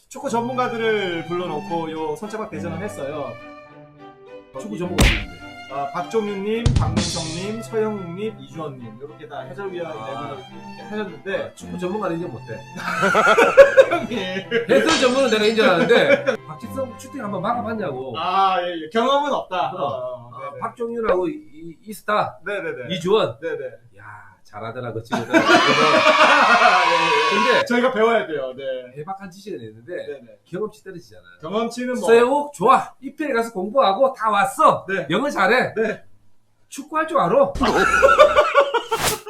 축구 전문가들을 불러놓고 요 손잡아 대전을 했어요. 축구 전문가들인데. 박종윤님, 박민성님, 서영욱님, 이주원님 이렇게 다 해설위원 내분을 하셨는데 축구 전문가는 인정 못해. 형님. 해설 전문은 내가 인정하는데 박지성 슈팅 한번 막아봤냐고. 예. 경험은 없다. 네네. 박종윤하고 이스타, 네네네. 이주원. 네네. 야 잘하더라 그 친구들. 근데 저희가 배워야 돼요. 네. 해박한 지식은 있는데 네네. 경험치 떨어지잖아요. 경험치는 뭐. 서영욱 좋아. 이필에 가서 공부하고 다 왔어. 네. 영어 잘해. 네. 축구할 줄 알아.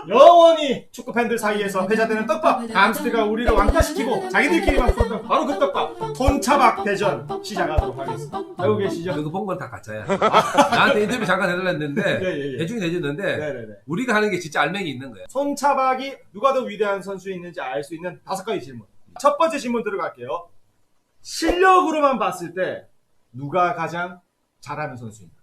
영원히 축구 팬들 사이에서 회자되는 떡밥 감스트가 우리를 왕따시키고 자기들끼리만 푸는 바로 그 떡밥 손차박 대전 시작하도록 하겠습니다. 알고 계시죠? 그거 본 건 다 가짜야. 나한테 인터뷰 잠깐 해달랬는데 예. 대중이 해줬는데 네네네. 우리가 하는 게 진짜 알맹이 있는 거야. 손차박이 누가 더 위대한 선수인지 알 수 있는 5가지 질문. 첫 번째 질문 들어갈게요. 실력으로만 봤을 때 누가 가장 잘하는 선수인가?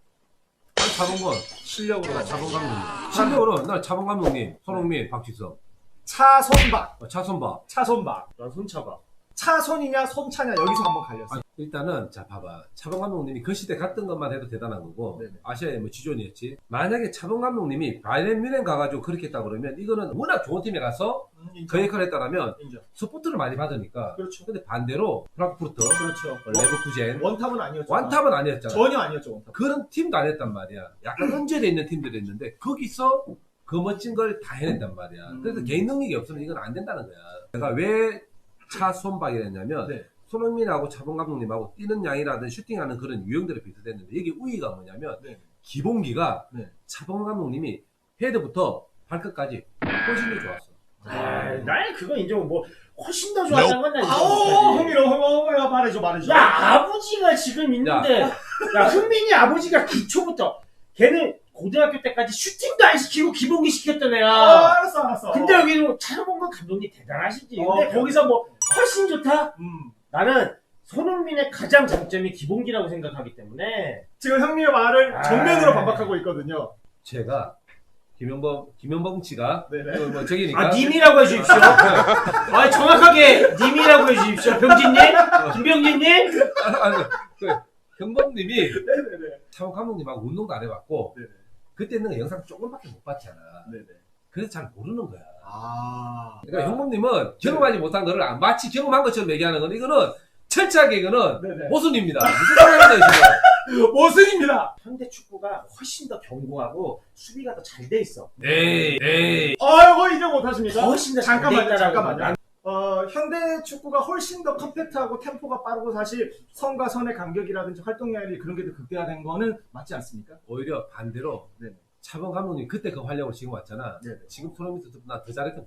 차범근, 실력으로. 차범 감독님. 실력으로 나 차범 감독님, 손흥민, 박지성. 차손박. 차선바. 차손박. 난 손차박. 차손이냐 손차냐 여기서 한번 갈렸어. 일단은 자 봐봐. 차범 감독님이 그 시대 갔던 것만 해도 대단한 거고 네네. 아시아의 뭐 지존이었지. 만약에 차범 감독님이 바이에른 뮤넨 가가지고 그렇게 했다 그러면 이거는 워낙 좋은 팀에 가서 그 역할을 했다라면 인정. 서포트를 많이 받으니까. 그렇죠. 근데 반대로 프랑크푸르트, 그렇죠. 레버쿠젠 원탑은 아니었죠. 완탑은 아니었잖아. 전혀 아니었죠. 원탑. 그런 팀도 안 했단 말이야. 약간 언저리에 있는 팀들이 있는데 거기서 그 멋진 걸 다 해낸단 말이야. 그래서 개인 능력이 없으면 이건 안 된다는 거야. 내가 왜 차손박이라 했냐면 네. 손흥민하고 차범 감독님하고 뛰는 양이라든 슈팅하는 그런 유형들이 비슷했는데 여기 우위가 뭐냐면 네. 기본기가 네. 차범 감독님이 헤드부터 발끝까지 훨씬 더 좋았어. 날 그거 인정. 뭐 훨씬 더 좋아하는 건 나 인정. 아오 흥미로워. 말해줘. 야 아버지가 지금 있는데 야 흥민이 아버지가 기초부터 걔는 고등학교 때까지 슈팅도 안 시키고 기본기 시켰던 애야. 알았어. 근데 여기는 차범근 감독님 대단하시지. 근데 거기서 뭐 훨씬 좋다? 나는 손흥민의 가장 장점이 기본기라고 생각하기 때문에 지금 형님의 말을 정면으로 반박하고 있거든요. 제가 김영범 씨가 네네. 뭐 저기니까 님이라고 해주십시오. 정확하게 님이라고 해주십시오. 병진님, 김병진님. 경범님이 네네네. 차범 감독님하고 운동도 안 해봤고 네네. 그때는 영상 조금밖에 못 봤잖아. 네네. 그래서 잘 모르는 거야. 그러니까 그러니까 형님은 경험하지 못한 거를 마치 경험한 것처럼 얘기하는 건 이거는 철저하게 이거는 네네. 모순입니다. 무슨 소리 하는 거야 지금. 모순입니다. 현대 축구가 훨씬 더 견고하고 수비가 더 잘 돼 있어. 에이. 아이고 인정 못하십니까? 훨씬 더 잘 돼 있다라고 잠깐만요. 현대 축구가 훨씬 더 컴팩트하고 템포가 빠르고 사실 선과 선의 간격이라든지 활동량이 그런 게 더 극대화된 거는 맞지 않습니까? 오히려 반대로 네. 차범 감독님 그때 그 활력으로 지금 왔잖아. 네네. 지금 손흥민도 나 더 잘했으면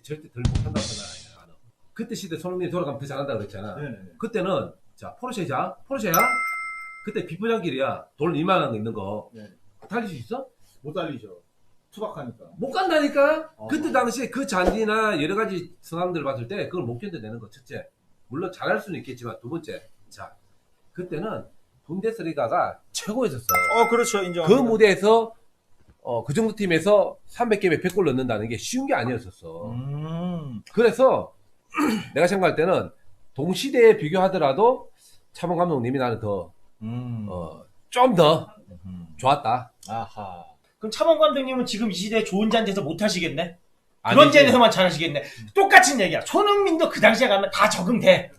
절대 덜 못한다고 생각 안 해. 그때 시대 손흥민이 돌아가면 더 잘한다고 그랬잖아. 네네. 그때는 자 포르쉐야? 그때 비포장길이야. 돌 이만한 거 있는 거. 네. 달릴 수 있어? 못 달리죠. 투박하니까. 못 간다니까? 어. 그때 당시에 그 잔디나 여러 가지 상황들을 봤을 때 그걸 못 견뎌내는 거 첫째. 물론 잘할 수는 있겠지만 두 번째. 자, 그때는 분데스리가가 최고였었어. 그렇죠. 인정. 그 무대에서 그 정도 팀에서 300개에 100골 넣는다는 게 쉬운 게 아니었었어. 그래서 내가 생각할 때는 동시대에 비교하더라도 차범 감독님이 나는 더 좀 더 좋았다. 아하. 그럼 차범 감독님은 지금 이 시대에 좋은 잔디에서 못 하시겠네? 그런 아니지. 잔에서만 잘하시겠네. 똑같은 얘기야. 손흥민도 그 당시에 가면 다 적응돼.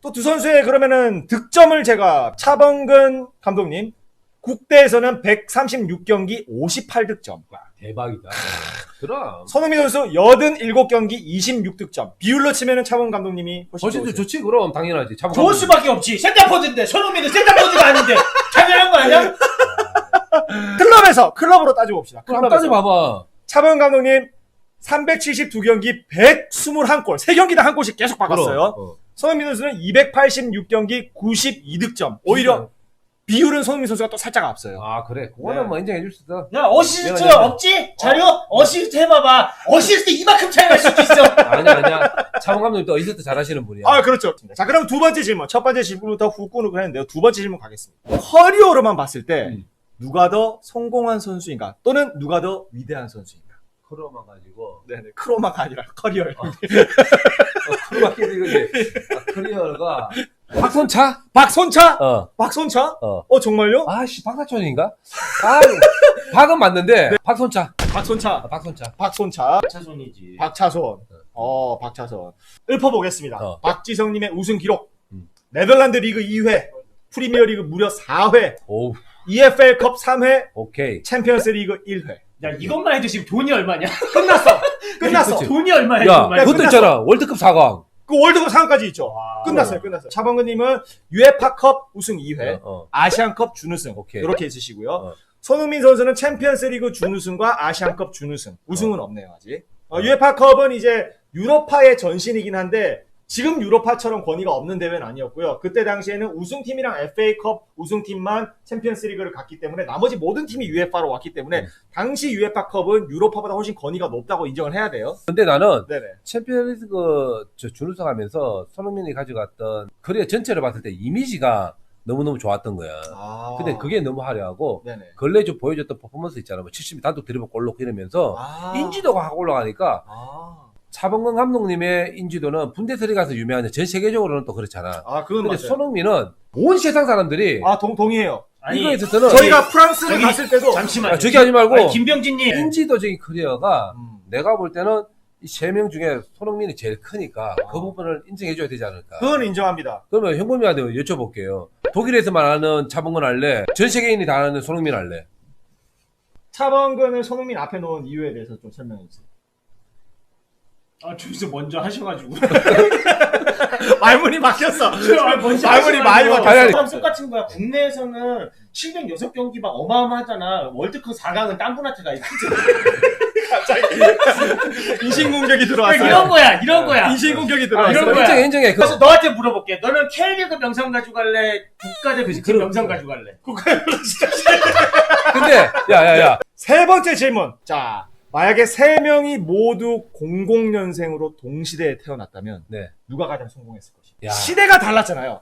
또 두 선수의 그러면은 득점을 제가 차범근 감독님 국대에서는 136경기 58득점. 대박이다. 그럼. 손흥민 선수 87경기 26득점. 비율로 치면은 차범근 감독님이 훨씬 훨씬 더 좋으세요. 좋지 그럼 당연하지. 차범 좋을 감독님. 수밖에 없지. 센터포드인데 손흥민은 센터포드가 아닌데 당연한 거 아니야? 클럽으로 따지고 봅시다. 그럼 따져봐봐. 차범근 감독님 372경기 121골. 3경기당 한 골씩 계속 박았어요. 그럼. 손흥민 선수는 286경기 92득점. 오히려 비율은 손흥민 선수가 또 살짝 앞서요. 아 그래. 그거는 네. 뭐 인정해줄 수 있어. 야 어시스트 내가 없지? 자료? 어시스트 해봐봐. 어시스트 이만큼 차이 날 수도 있어. 아니야. 차범 감독님 또 어시스트 잘하시는 분이야. 그렇죠. 자, 그럼 두 번째 질문. 첫 번째 질문부터 후끈후끈 했는데요. 두 번째 질문 가겠습니다. 커리어로만 봤을 때 누가 더 성공한 선수인가? 또는 누가 더 위대한 선수인가? 크로마 가지고 네네. 크로마가 아니라 커리얼. 크로마 끼도 이거지. 커리어가 박손차? 박손차? 어. 박손차? 어. 정말요? 아씨 박사촌인가? 아 박은 맞는데 박손차. 박손차. 박손차. 박손차. 차손이지. 박차손. 박차손. 읊어보겠습니다. 박지성님의 우승 기록. 네덜란드 리그 2회, 프리미어리그 무려 4회, 오. EFL컵 3회, 오케이. 챔피언스 리그 1회. 야 이것만 해도 지금 돈이 얼마냐? 끝났어. 끝났어. 그치. 돈이 얼마야? 야, 정말. 그것도 있잖아. 월드컵 4강. 그 월드컵 상까지 있죠. 끝났어요. 차범근님은 유에파컵 우승 2회, 아시안컵 준우승. 오케이. 이렇게 있으시고요. 손흥민 선수는 챔피언스리그 준우승과 아시안컵 준우승. 우승은 없네요 아직. 유에파컵은 이제 유로파의 전신이긴 한데 지금 유로파처럼 권위가 없는 대회는 아니었고요. 그때 당시에는 우승팀이랑 FA컵 우승팀만 챔피언스리그를 갔기 때문에 나머지 모든 팀이 유에파로 왔기 때문에 당시 유에파컵은 유로파보다 훨씬 권위가 높다고 인정을 해야 돼요. 근데 나는 네네. 챔피언스리그 준우승하면서 손흥민이 가져갔던 커리어 전체를 봤을 때 이미지가 너무너무 좋았던 거야. 근데 그게 너무 화려하고 네네. 근래 좀 보여줬던 퍼포먼스 있잖아. 뭐 70미 단독 드리블 골 넣고 이러면서 인지도가 확 올라가니까 차범근 감독님의 인지도는 분데스리가에서 유명한데 전 세계적으로는 또 그렇잖아. 그건 근데 맞아요. 손흥민은 온 세상 사람들이 동의해요. 이거에 있어서는 저희가 프랑스를 갔을 때도 잠시만요. 저기 하지 말고 아니, 김병진님. 인지도적인 커리어가 내가 볼 때는 이 세 명 중에 손흥민이 제일 크니까 그 부분을 인정해줘야 되지 않을까. 그건 인정합니다. 그러면 현범이한테 여쭤볼게요. 독일에서만 아는 차범근 할래? 전 세계인이 다 아는 손흥민 할래? 차범근을 손흥민 앞에 놓은 이유에 대해서 좀 설명해 주세요. 저기서 먼저 하셔가지고. 말문이 막혔어. 먼저 말문이 많이 아니, 막혔어. 사람 똑같은 거야. 국내에서는 706경기 막 어마어마하잖아. 월드컵 4강은 딴분한테가 있지. 갑자기 인신공격이 들어왔어요. 이런 거야. 이런 거야. 인신공격이 들어왔어요. 이런 거야. 인정해. 그래서 너한테 물어볼게. 너는 K리그 명성 가져갈래? 국가대표팀 그럼- 명성 가져갈래? 근데 야야야. 세 번째 질문. 자, 만약에 세 명이 모두 00년생으로 동시대에 태어났다면 네. 누가 가장 성공했을 것이야? 야. 시대가 달랐잖아요.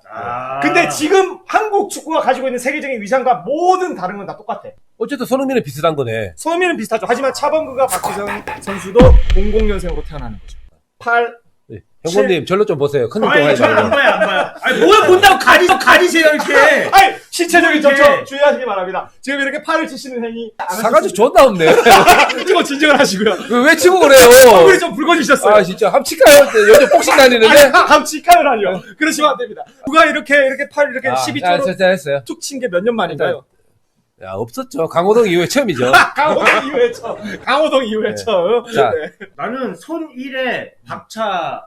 근데 지금 한국 축구가 가지고 있는 세계적인 위상과 모든 다른 건 다 똑같아. 어쨌든 손흥민은 비슷한 거네. 손흥민은 비슷하죠. 하지만 차범근과 박지성 선수도 00년생으로 태어나는 거죠. 8. 네. 형님님 절로 좀 보세요. 큰 눈동 아니, 하지 저안 말고. 봐요, 안 봐요. 아니, 뭘 본다고 가리세요, 이렇게. 아이, 신체적인 이렇게. 접촉 주의하시기 바랍니다. 지금 이렇게 팔을 치시는 행위 안 사가지 존나 없네. 좀 진정을 하시고요. 왜 치고 그래요? 얼굴이 좀 붉어지셨어요. 아 진짜 합치카요. 요즘 복싱 다니는데. 함치카를 하려. 그러시면 안 됩니다. 누가 이렇게 팔 이렇게 12초로 진짜 했어요. 쭉 친 게 몇 년 만인가요? 야 없었죠. 강호동 이후에 처음이죠. 강호동 이후에 처음. 강호동 이후에 네. 처음. 자. 네. 나는 손1에 박차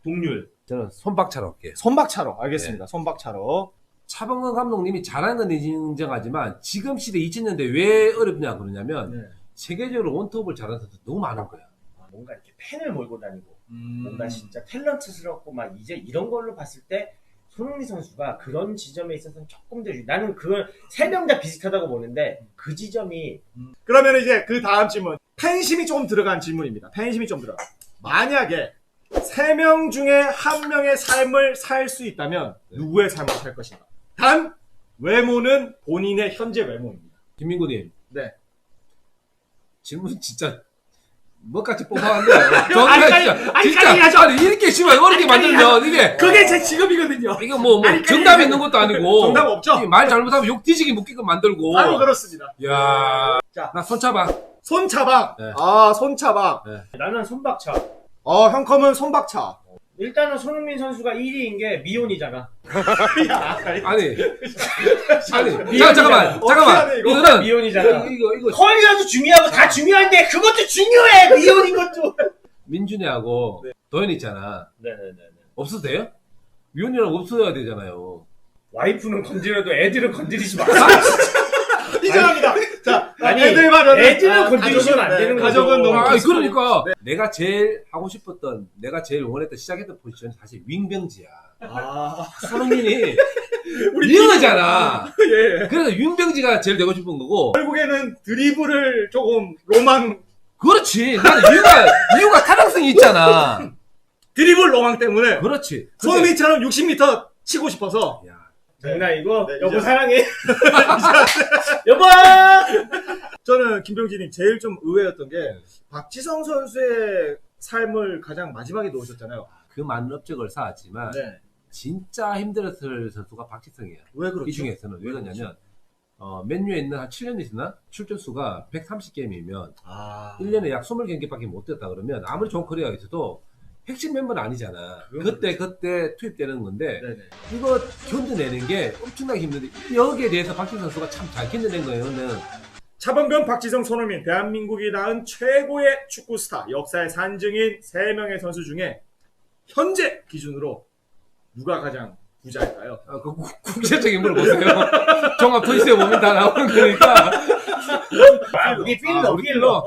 동률. 저는 손박차로 할게요. 손박차로. 알겠습니다. 손박차로. 차범근 감독님이 잘하는 건 인정하지만 지금 시대 2000년대 왜 어렵냐 그러냐면 세계적으로 원톱을 잘하는 선수 너무 많은 거야. 뭔가 이렇게 팬을 몰고 다니고 뭔가 진짜 탤런트스럽고 막 이제 이런 걸로 봤을 때 손흥민 선수가 그런 지점에 있어서는 조금 더 나는 그걸 세 명 다 비슷하다고 보는데 그 지점이 그러면 이제 그 다음 질문. 팬심이 좀 들어간 질문입니다. 팬심이 좀 들어가. 만약에 3명 중에 1명의 삶을 살 수 있다면 누구의 삶을 살 것인가? 단 외모는 본인의 현재 외모입니다. 김민구님 네. 질문 진짜 뭐까지 뽑아왔네요. 정말 진짜 아니 이렇게 심하게 어렵게 만들면 이게 그게 제 직업이거든요. 이거 뭐 정답이 있는 것도 아니고 정답 없죠? 말 잘못하면 욕 뒤지게 묶이게 만들고. 바로 그렇습니다. 야, 자. 나 손잡아. 손차박. 네. 손차박. 나는 손박차. 형컴은 손박차. 일단은 손흥민 선수가 1위인 게 미혼이잖아. 아니 잠깐만 어떡하네, 이거. 이거는 미혼이잖아. 이거 커리어도 중요하고 다 중요한데 그것도 중요해. 미혼인 것도. 민준이하고 도현이 있잖아. 네네네. 없어도 돼요? 미혼이랑 없어야 되잖아요. 와이프는 건드려도 애들은 건드리지 마. 인정합니다. 자, 아니, 애들만 애들은 건드리시면 안 되는 거죠. 가족은 너무 그러니까 내가 제일 하고 싶었던 내가 제일 원했던 시작했던 포지션이 사실 윙병지야. 손흥민이 위험하잖아. 예. 그래서 윙병지가 제일 되고 싶은 거고. 결국에는 드리블을 조금 로망 그렇지. 나는 이유가 타당성이 있잖아. 드리블 로망 때문에 그렇지. 손흥민처럼 60m 치고 싶어서. 장난 이거? 네, 여보 이제- 사랑해. 여보! 저는 김병진이 제일 좀 의외였던 게 박지성 선수의 삶을 가장 마지막에 놓으셨잖아요. 그 많은 업적을 쌓았지만 네. 진짜 힘들었을 선수가 박지성이야. 왜 그렇죠? 이 중에서는 왜 그러냐면 맨유에 있는 한 7년 있으나 출전 수가 130게임이면 아. 1년에 약 20경기밖에 못 뛰었다 그러면 아무리 좋은 커리어가 있어도 핵심 멤버는 아니잖아. 그때 투입되는 건데 네네. 이거 견뎌내는 게 엄청나게 힘든데 여기에 대해서 박지성 선수가 참 잘 견뎌낸 거예요. 차범근, 박지성, 손흥민, 대한민국이 낳은 최고의 축구 스타, 역사의 산증인 3명의 선수 중에 현재 기준으로 누가 가장 부자일까요? 그 국제적인 걸 보세요. 종합 토이스에 보면 다 나오는 거니까. 우리 필러.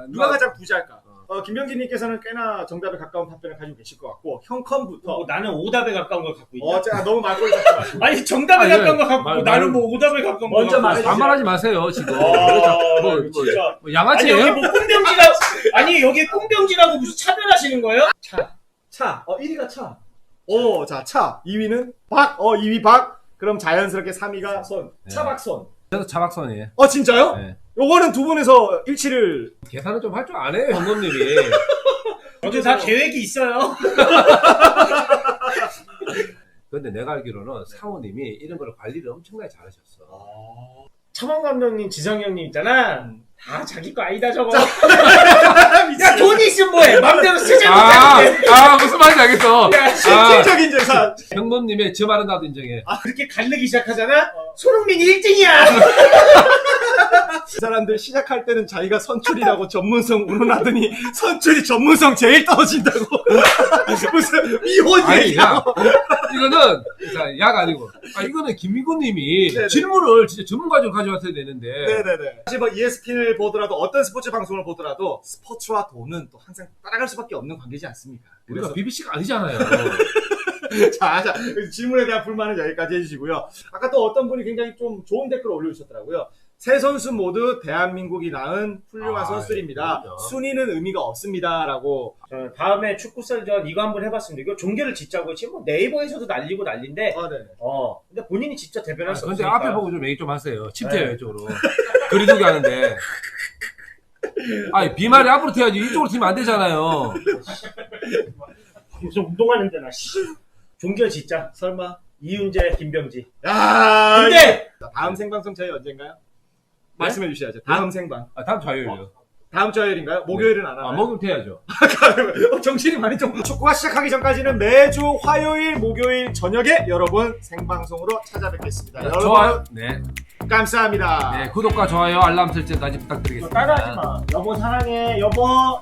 누가 가장 부자일까? 김병진님께서는 꽤나 정답에 가까운 답변을 가지고 계실 것 같고 형컴부터 나는 오답에 가까운 걸 갖고 있다. 자, 너무 말꼬리 잡지 마시고 아니 정답에 아니, 가까운 걸 갖고 있고 나는 뭐 오답에 가까운 걸 먼저 갖고 말해주세요. 반말하지 마세요 지금. 진짜. 뭐 아니 양아치예요? 여기 뭐 꽁병지라고 아니 여기 꽁병지라고 무슨 차별하시는 거예요? 차. 1위가 차. 자, 차. 2위는 박. 2위 박. 그럼 자연스럽게 3위가 손. 네. 차박손. 저도 차박선이에요. 진짜요? 네. 요거는 두 분에서 일치를 계산을 좀 할 줄 아네요 형님이. 저도 다 계획이 있어요. 근데 내가 알기로는 상호님이 이런 거를 관리를 엄청나게 잘하셨어. 차범 감독님, 지성 형님 있잖아. 다 자기 거 아니다 저거. 미친. 야 돈이 있으면 뭐해? 맘대로 쓰지 못하는데. 무슨 말인지 알겠어. 실질적인 재산. 형님의 저 말은 나도 인정해. 그렇게 갈르기 시작하잖아. 손흥민이 1등이야. 이 사람들 시작할 때는 자기가 선출이라고 전문성 운운하더니 선출이 전문성 제일 떨어진다고. 무슨 아니, 미혼이야. 야, 이거는 약 아니고. 이거는 김민구님이 네네. 질문을 진짜 전문가적으로 가져왔어야 되는데. 네네네. 사실 뭐 ESPN을 보더라도 어떤 스포츠 방송을 보더라도 스포츠와 돈은 또 항상 따라갈 수밖에 없는 관계지 않습니까? 우리가 BBC가 아니잖아요. 자, 질문에 대한 불만은 여기까지 해주시고요. 아까 또 어떤 분이 굉장히 좀 좋은 댓글을 올려주셨더라고요. 세 선수 모두 대한민국이 낳은 훌륭한 선수들입니다. 그럼요. 순위는 의미가 없습니다라고. 다음에 축구설전 이거 한번 해봤습니다. 이거 종교를 짓자고 지금 뭐 네이버에서도 난리고 난리인데. 네. 근데 본인이 직접 대변할 수 근데 없으니까. 앞에 보고 좀 얘기 좀 하세요. 침태요 네. 이쪽으로. 거리두기 하는데. 비말이 앞으로 튀어야지 이쪽으로 튀면 안 되잖아요. 무슨 운동하는데 나 종교 짓자. 설마. 이윤재, 김병지. 야. 근데 다음 생방송 저희 언젠가요? 말씀해 주셔야죠. 다음 생방. 다음 주 화요일이요. 다음 주 화요일인가요? 목요일은 안 하나요? 목요일 태야죠. 정신이 많이 좀. 축구가 시작하기 전까지는 매주 화요일, 목요일 저녁에 여러분 생방송으로 찾아뵙겠습니다. 여러분 좋아요. 네. 감사합니다. 네. 구독과 좋아요, 알람 설정까지 부탁드리겠습니다. 따라하지 마. 여보 사랑해. 여보.